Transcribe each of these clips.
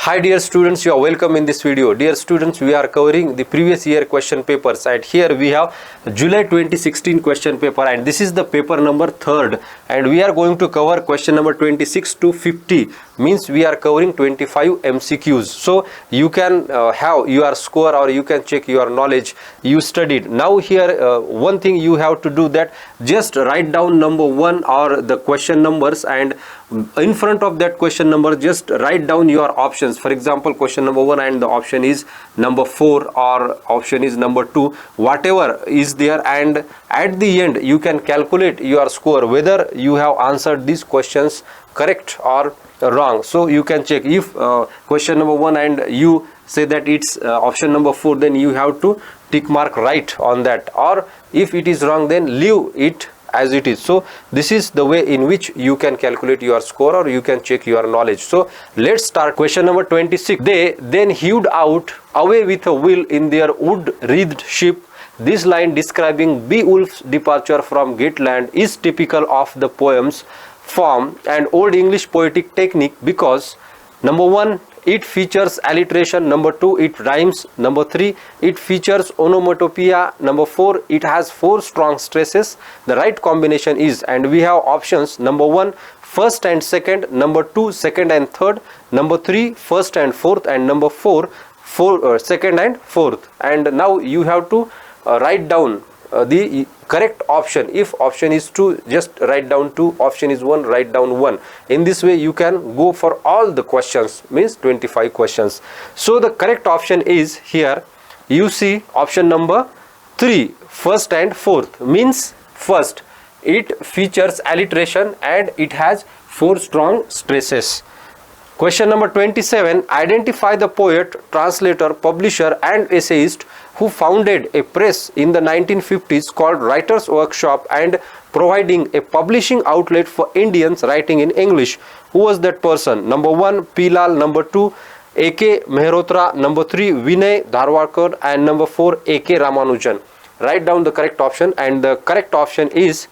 Hi dear students, you are welcome in this video. Dear students, we are covering the previous year question papers, and here we have July 2016 question paper, and this is the paper number 3rd, and we are going to cover question number 26 to 50, means we are covering 25 MCQs. So you can have your score, or you can check your knowledge you studied. Now here one thing you have to do, that just write down number 1 or the question numbers, and in front of that question number just write down your options. For example, question number 1 and the option is number 4 or option is number 2, whatever is there, and at the end you can calculate your score whether you have answered these questions correct or wrong. So you can check if question number 1 and you say that it's option number 4, then you have to tick mark right on that, or if it is wrong then leave it as it is. So this is the way in which you can calculate your score, or you can check your knowledge. So let's start. Question number 26. They then hewed out away with a will in their wood-wreathed ship. This line describing Beowulf's departure from Geatland is typical of the poem's form and Old English poetic technique because number 1, it features alliteration, number 2, it rhymes, number 3, it features onomatopoeia, number 4, it has 4 strong stresses. The right combination is, and we have options, number 1, first and second, number 2, second and third, number 3, first and fourth, and number 4, second and fourth. And now you have to write down the correct option. If option is 2, just write down 2, option is 1, write down 1. In this way you can go for all the questions, means 25 questions. So the correct option is here, you see option number 3, first and fourth, means first, it features alliteration and it has 4 strong stresses. Question number 27. Identify the poet, translator, publisher and essayist who founded a press in the 1950s called Writers' Workshop and providing a publishing outlet for Indians writing in English. Who was that person? Number 1, P. Lal, number 2, A.K. Mehrotra, number 3, Vinay Dharwarkar, and number 4, A.K. Ramanujan. Write down the correct option, and the correct option is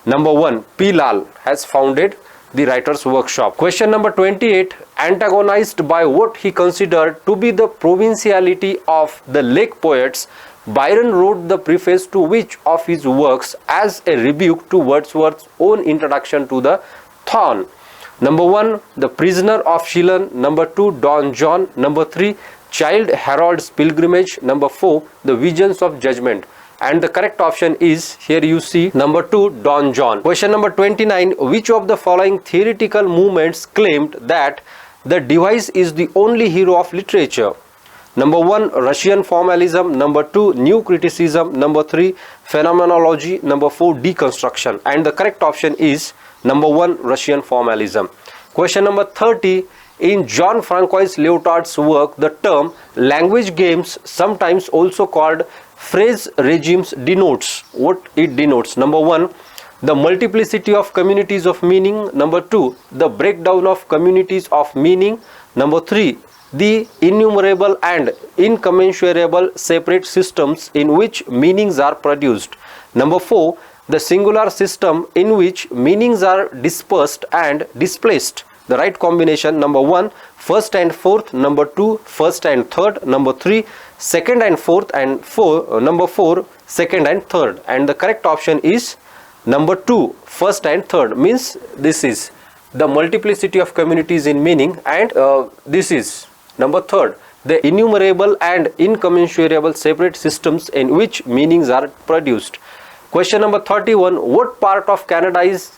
number 1, P. Lal has founded the Writers' Workshop. Question number 28. Antagonized by what he considered to be the provinciality of the lake poets, Byron wrote the preface to which of his works as a rebuke to Wordsworth's own introduction to the Thorn? Number 1, The Prisoner of Chillon, number 2, Don John, number 3, Childe Harold's Pilgrimage, number 4, The Visions of Judgment. And the correct option is, here you see, number 2, Don John. Question number 29. Which of the following theoretical movements claimed that the device is the only hero of literature? Number 1, Russian formalism, number 2, new criticism, number 3, phenomenology, number 4, deconstruction. And the correct option is number 1, Russian formalism. Question number 30. In Jean Francois Lyotard's work, the term language games, sometimes also called phrase regimes, denotes what it denotes. Number 1, the multiplicity of communities of meaning. Number 2, the breakdown of communities of meaning. Number 3, the innumerable and incommensurable separate systems in which meanings are produced. Number 4, the singular system in which meanings are dispersed and displaced. The right combination, number 1, first and fourth, number 2, first and third, number 3, second and fourth, and number 4, second and third. And the correct option is number 2, first and third, means this is the multiplicity of communities in meaning, and this is number 3, the innumerable and incommensurable separate systems in which meanings are produced. Question number 31. What part of Canada is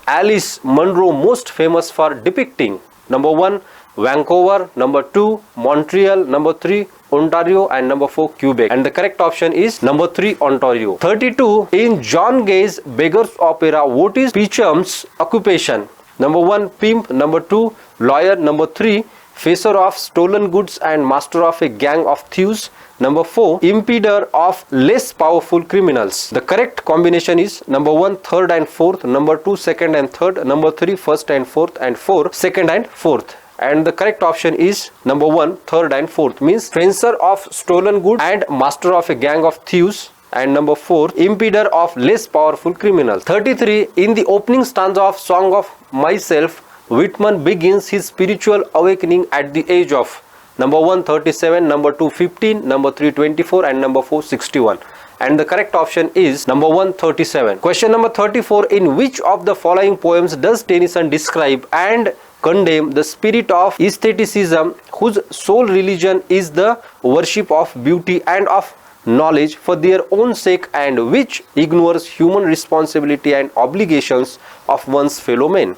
Alice Munro most famous for depicting? Number 1, Vancouver, number 2, Montreal, number 3, Ontario, and number 4, Quebec. And the correct option is number 3, Ontario. 32. In John Gay's Beggar's Opera, what is Peacham's occupation? Number 1, pimp, number 2, lawyer, number 3, facer of stolen goods and master of a gang of thieves, number 4, impeder of less powerful criminals. The correct combination is number 1, third and fourth, number 2, second and third, number 3, first and fourth, and 4, second and fourth. And the correct option is number 1, third and fourth, means fencer of stolen goods and master of a gang of thieves, and number 4, impeder of less powerful criminals. 33. In the opening stanza of Song of Myself, Whitman begins his spiritual awakening at the age of number 1 37, number 2 15, number 3 24 and number 4 61. And the correct option is number 1 37. Question number 34. In which of the following poems does Tennyson describe and condemn the spirit of aestheticism whose sole religion is the worship of beauty and of knowledge for their own sake, and which ignores human responsibility and obligations of one's fellow men?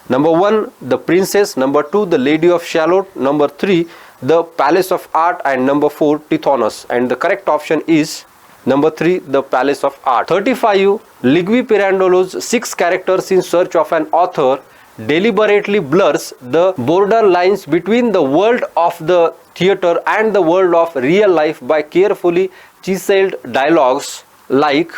Number 1, The Princess. Number 2, The Lady of Shalott. Number 3, The Palace of Art. And number 4, Tithonus. And the correct option is number 3, The Palace of Art. 35. Ligui Pirandello's 6 characters in search of an author deliberately blurs the border lines between the world of the theatre and the world of real life by carefully chiseled dialogues like,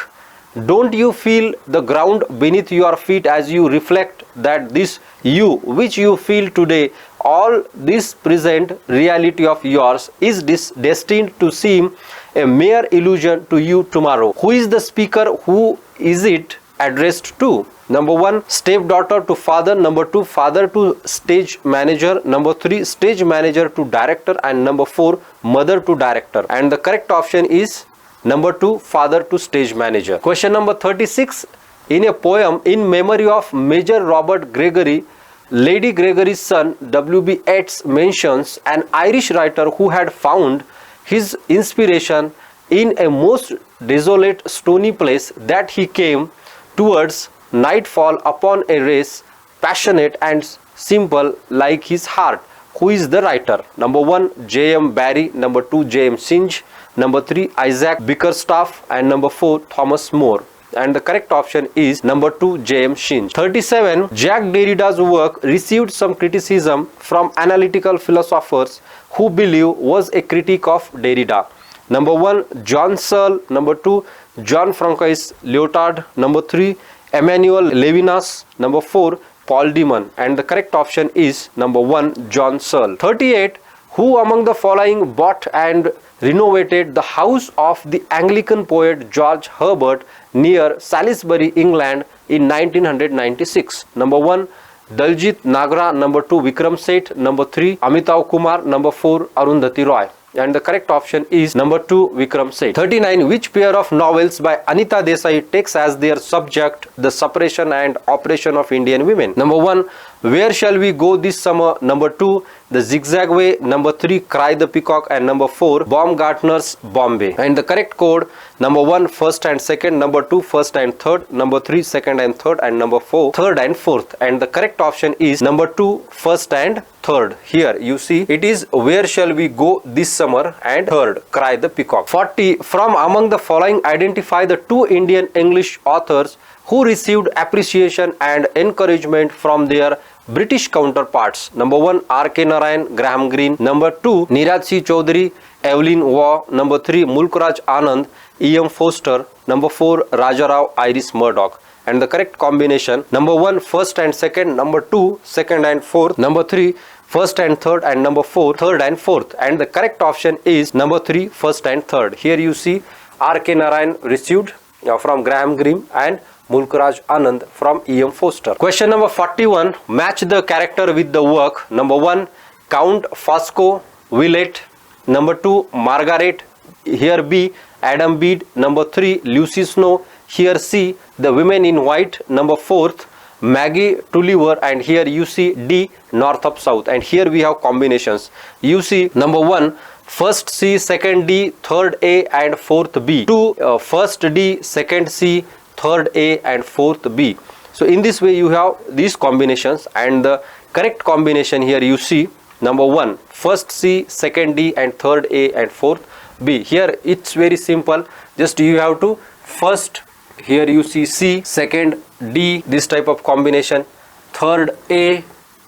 "Don't you feel the ground beneath your feet as you reflect that this you which you feel today, all this present reality of yours is destined to seem a mere illusion to you tomorrow? Who is the speaker? Who is it addressed to?" Number 1, stepdaughter to father. Number 2, father to stage manager. Number 3, stage manager to director. And number 4, mother to director. And the correct option is number 2, father to stage manager. Question number 36. In a poem in memory of Major Robert Gregory, Lady Gregory's son W.B. Yeats mentions an Irish writer who had found his inspiration in a most desolate stony place, that he came towards nightfall upon a race passionate and simple like his heart. Who is the writer? Number 1, J.M. Barrie. Number 2, J.M. Synge. Number 3, Isaac Bickerstaff. And number 4, Thomas More. And the correct option is number 2, J.M. Synge. 37. Jacques Derrida's work received some criticism from analytical philosophers who believe was a critique of Derrida. Number 1, John Searle. Number 2, Jean Francois Lyotard. Number 3, Emmanuel Levinas. Number 4, Paul Demon. And the correct option is number 1, John Searle. 38. Who among the following bought and renovated the house of the Anglican poet George Herbert near Salisbury, England in 1996? Number 1, Daljit Nagra. Number 2, Vikram Seth. Number 3, Amitav Kumar. Number 4, Arundhati Roy. And the correct option is number 2, Vikram Seth. 39. Which pair of novels by Anita Desai takes as their subject the separation and oppression of Indian women? Number 1, Where Shall We Go This Summer? Number 2, The Zigzag Way. Number 3, Cry the Peacock. And number 4, Baumgartner's Bombay. And the correct code: number 1, first and second. Number 2, first and third. Number 3, second and third. And number 4, third and fourth. And the correct option is number 2, first and third. Here you see it is Where Shall We Go This Summer and third, Cry the Peacock. 40. From among the following, identify the 2 Indian English authors who received appreciation and encouragement from their British counterparts. Number 1, R.K. Narayan, Graham Greene. Number 2, Niraj C. Chaudhary, Evelyn Waugh. Number 3, Mulkraj Anand, E.M. Foster. Number 4, Rajarao, Iris Murdoch. And the correct combination: number 1, first and second. Number 2, second and fourth. Number 3, first and third. And number 4, third and fourth. And the correct option is number 3, first and third. Here you see R.K. Narayan received from Graham Greene and Mulkraj Anand from E.M. Foster. Question number 41. Match the character with the work. Number 1, Count Fosco Willett. Number 2, Margaret. Here B, Adam Bede. Number 3, Lucy Snowe. Here C, The Women in White. Number 4th, Maggie Tulliver. And here you see D, North of South. And here we have combinations. You see number 1, first C, second D, third A and fourth B. 2, first D, second C, third A and fourth B. So in this way you have these combinations, and the correct combination here you see number 1, first C, second D and third A and fourth B. Here it's very simple. Just you have to first, here you see C, second D, this type of combination, third A,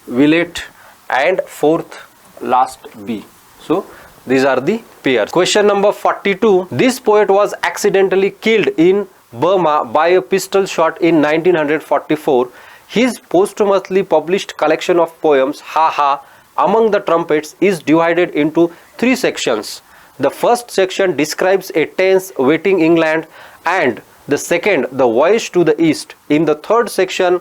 Willett, and fourth last B. So these are the pairs. Question number 42. This poet was accidentally killed in Burma by a pistol shot in 1944. His posthumously published collection of poems, Ha Ha, Among the Trumpets, is divided into 3 sections. The first section describes a tense waiting England, and the second, the voyage to the east. In the third section,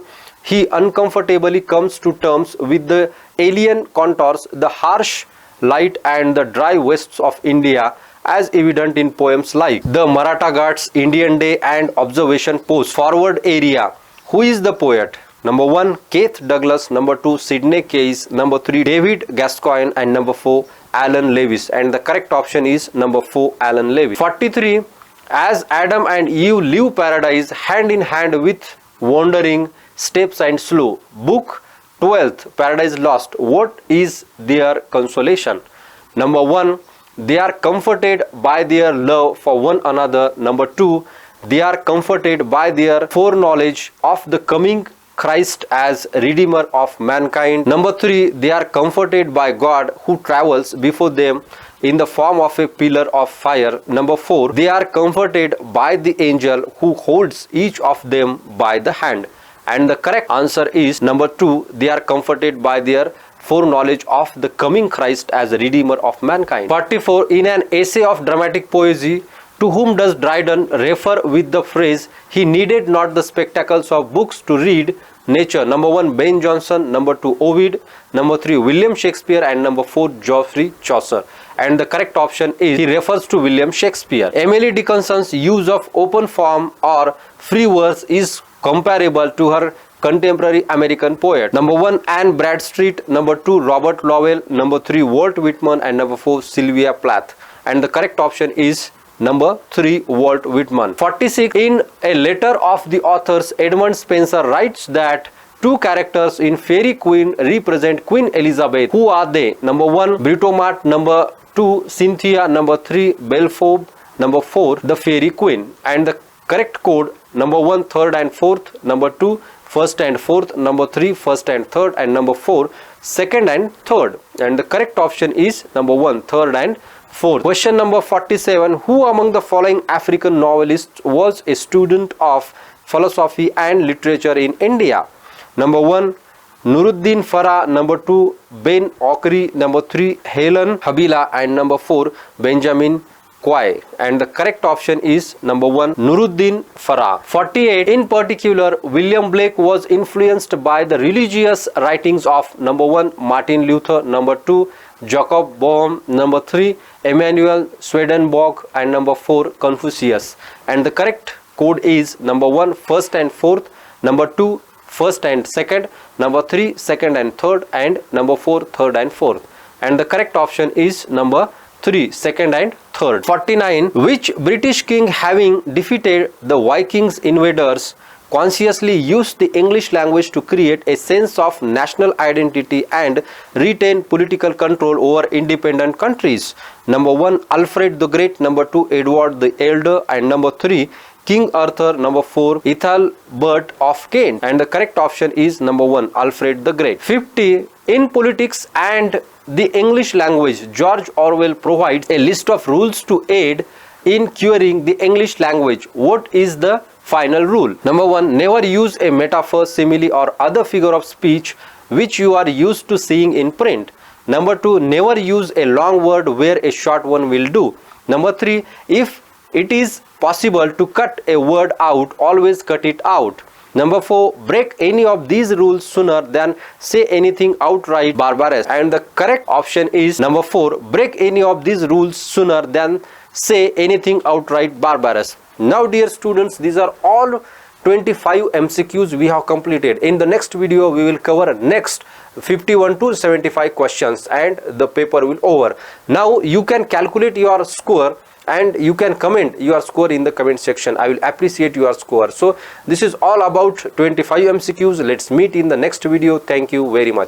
he uncomfortably comes to terms with the alien contours, the harsh light and the dry wastes of India, as evident in poems like The Maratha Ghats, Indian Day and Observation Post. Forward area. Who is the poet? Number 1, Keith Douglas. Number 2, Sidney Case. Number 3, David Gascoigne. And number 4, Alan Lewis. And the correct option is number 4, Alan Lewis. 43. As Adam and Eve leave paradise hand in hand with wandering steps and slow. Book 12th, Paradise Lost. What is their consolation? Number 1, they are comforted by their love for one another. Number 2, they are comforted by their foreknowledge of the coming Christ as Redeemer of mankind. Number 3, they are comforted by God who travels before them in the form of a pillar of fire. Number 4, they are comforted by the angel who holds each of them by the hand. And the correct answer is number 2, they are comforted by their foreknowledge of the coming Christ as a Redeemer of mankind. 44. In an essay of dramatic poesy, to whom does Dryden refer with the phrase, he needed not the spectacles of books to read nature? Number 1, Ben Jonson. Number 2, Ovid. Number 3, William Shakespeare. And number 4, Geoffrey Chaucer. And the correct option is he refers to William Shakespeare. Emily Dickinson's use of open form or free verse is comparable to her contemporary American poet. Number 1, Anne Bradstreet. Number 2, Robert Lowell. Number 3, Walt Whitman. And number 4, Sylvia Plath. And the correct option is number 3, Walt Whitman. 46. In a letter of the authors, Edmund Spenser writes that two characters in Faerie Queene represent Queen Elizabeth. Who are they? Number 1, Britomart. Number 2, Cynthia. Number 3, Belphegor. Number 4, the Faerie Queene. And the correct code: number 1, 3rd and 4th. Number 2, 1st and 4th. Number 3, 1st and 3rd. And number 4, 2nd and 3rd. And the correct option is number 1, 3rd and 4th. Question number 47. Who among the following African novelists was a student of philosophy and literature in India? Number 1, Nuruddin Farah. Number 2, Ben Okri. Number 3, Helen Habila. And number 4, Benjamin Quay. And the correct option is number 1, Nuruddin Farah. 48. In particular, William Blake was influenced by the religious writings of number 1, Martin Luther. Number 2, Jacob Boehme. Number 3, Emanuel Swedenborg. And number 4, Confucius. And the correct code is number 1, 1st and 4th. Number 2, 1st and 2nd. Number 3, 2nd and 3rd. And number 4, 3rd and 4th. And the correct option is number 3, 2nd and 3rd. 49. Which British king, having defeated the Vikings invaders, consciously used the English language to create a sense of national identity and retain political control over independent countries? Number 1, Alfred the Great. Number 2, Edward the Elder. And number 3, King Arthur. Number 4, Ethelbert of Kent. And the correct option is number 1, Alfred the Great. 50. In Politics and the English Language, George Orwell provides a list of rules to aid in curing the English language. What is the final rule? Number 1, never use a metaphor, simile or other figure of speech which you are used to seeing in print. Number 2, never use a long word where a short one will do. Number 3, if it is possible to cut a word out, always cut it out. Number 4, break any of these rules sooner than say anything outright barbarous. And the correct option is number 4, break any of these rules sooner than say anything outright barbarous. Now dear students, these are all 25 MCQs we have completed. In the next video, we will cover next 51 to 75 questions and the paper will over. Now you can calculate your score and you can comment your score in the comment section. I will appreciate your score. So this is all about 25 MCQs. Let's meet in the next video. Thank you very much.